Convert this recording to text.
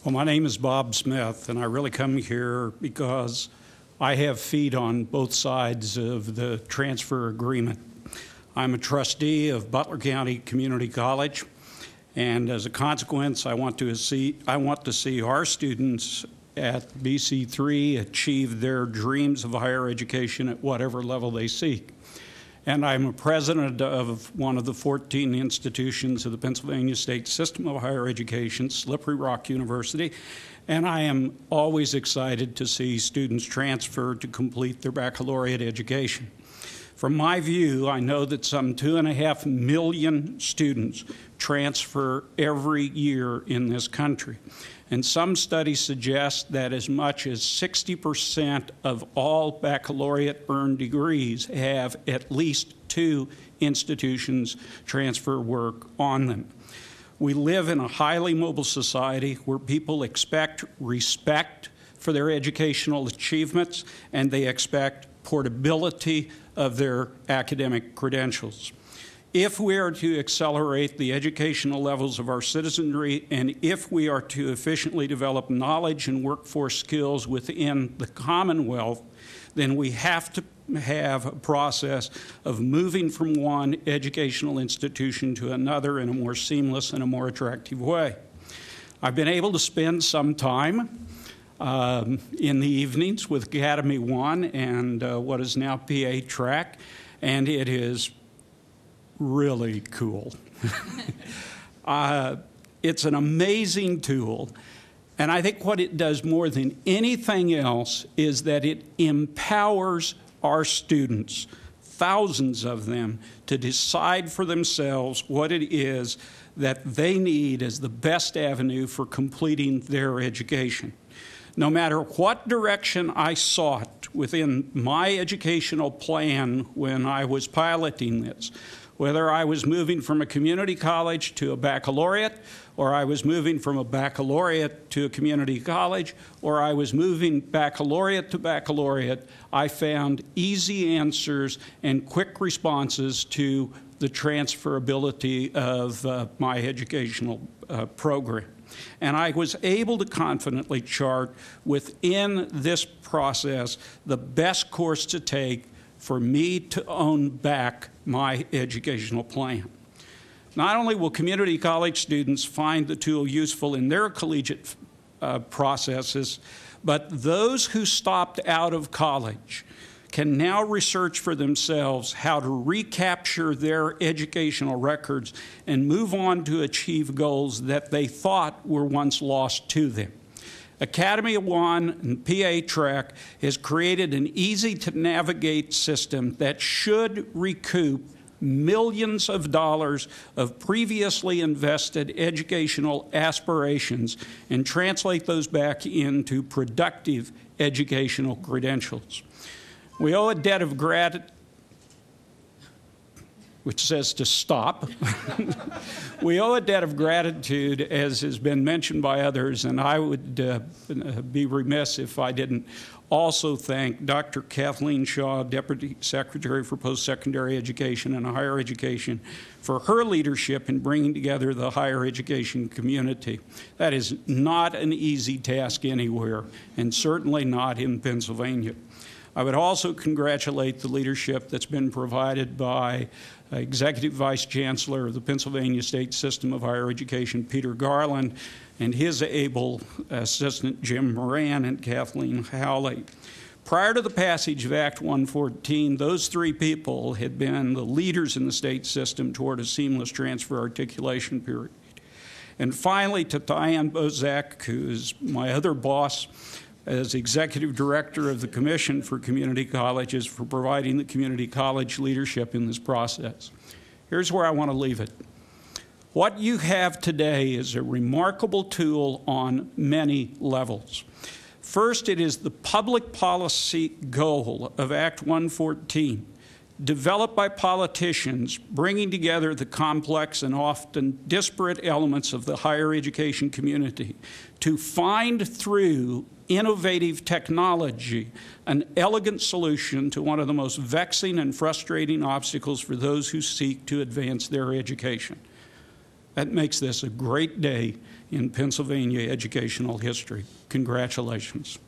Well, my name is Bob Smith, and I really come here because I have feet on both sides of the transfer agreement. I'm a trustee of Butler County Community College, and as a consequence, I want to see our students at BC3 achieve their dreams of higher education at whatever level they seek. And I'm a president of one of the 14 institutions of the Pennsylvania State System of Higher Education, Slippery Rock University, and I am always excited to see students transfer to complete their baccalaureate education. From my view, I know that some 2.5 million students transfer every year in this country. And some studies suggest that as much as 60% of all baccalaureate earned degrees have at least 2 institutions transfer work on them. We live in a highly mobile society where people expect respect for their educational achievements, and they expect portability of their academic credentials. If we are to accelerate the educational levels of our citizenry, and if we are to efficiently develop knowledge and workforce skills within the Commonwealth, then we have to have a process of moving from one educational institution to another in a more seamless and a more attractive way. I've been able to spend some time in the evenings with AcademyOne and what is now TRAC, and it is really cool. It's an amazing tool, and I think what it does more than anything else is that it empowers our students, thousands of them, to decide for themselves what it is that they need as the best avenue for completing their education. No matter what direction I sought within my educational plan when I was piloting this, whether I was moving from a community college to a baccalaureate, or I was moving from a baccalaureate to a community college, or I was moving baccalaureate to baccalaureate, I found easy answers and quick responses to the transferability of my educational program. And I was able to confidently chart within this process the best course to take for me to own back my educational plan. Not only will community college students find the tool useful in their collegiate processes, but those who stopped out of college can now research for themselves how to recapture their educational records and move on to achieve goals that they thought were once lost to them. AcademyOne and TRAC has created an easy-to-navigate system that should recoup millions of dollars of previously invested educational aspirations and translate those back into productive educational credentials. We owe a debt of gratitude, which says to stop. We owe a debt of gratitude, as has been mentioned by others, and I would be remiss if I didn't also thank Dr. Kathleen Shaw, Deputy Secretary for Post-Secondary Education and Higher Education, for her leadership in bringing together the higher education community. That is not an easy task anywhere, and certainly not in Pennsylvania. I would also congratulate the leadership that's been provided by Executive Vice Chancellor of the Pennsylvania State System of Higher Education, Peter Garland, and his able assistant, Jim Moran, and Kathleen Howley. Prior to the passage of Act 114, those 3 people had been the leaders in the state system toward a seamless transfer articulation period. And finally, to Diane Bozak, who's my other boss, as Executive Director of the Commission for Community Colleges, for providing the community college leadership in this process. Here's where I want to leave it. What you have today is a remarkable tool on many levels. First, it is the public policy goal of Act 114, developed by politicians, bringing together the complex and often disparate elements of the higher education community to find through innovative technology an elegant solution to one of the most vexing and frustrating obstacles for those who seek to advance their education. That makes this a great day in Pennsylvania educational history. Congratulations.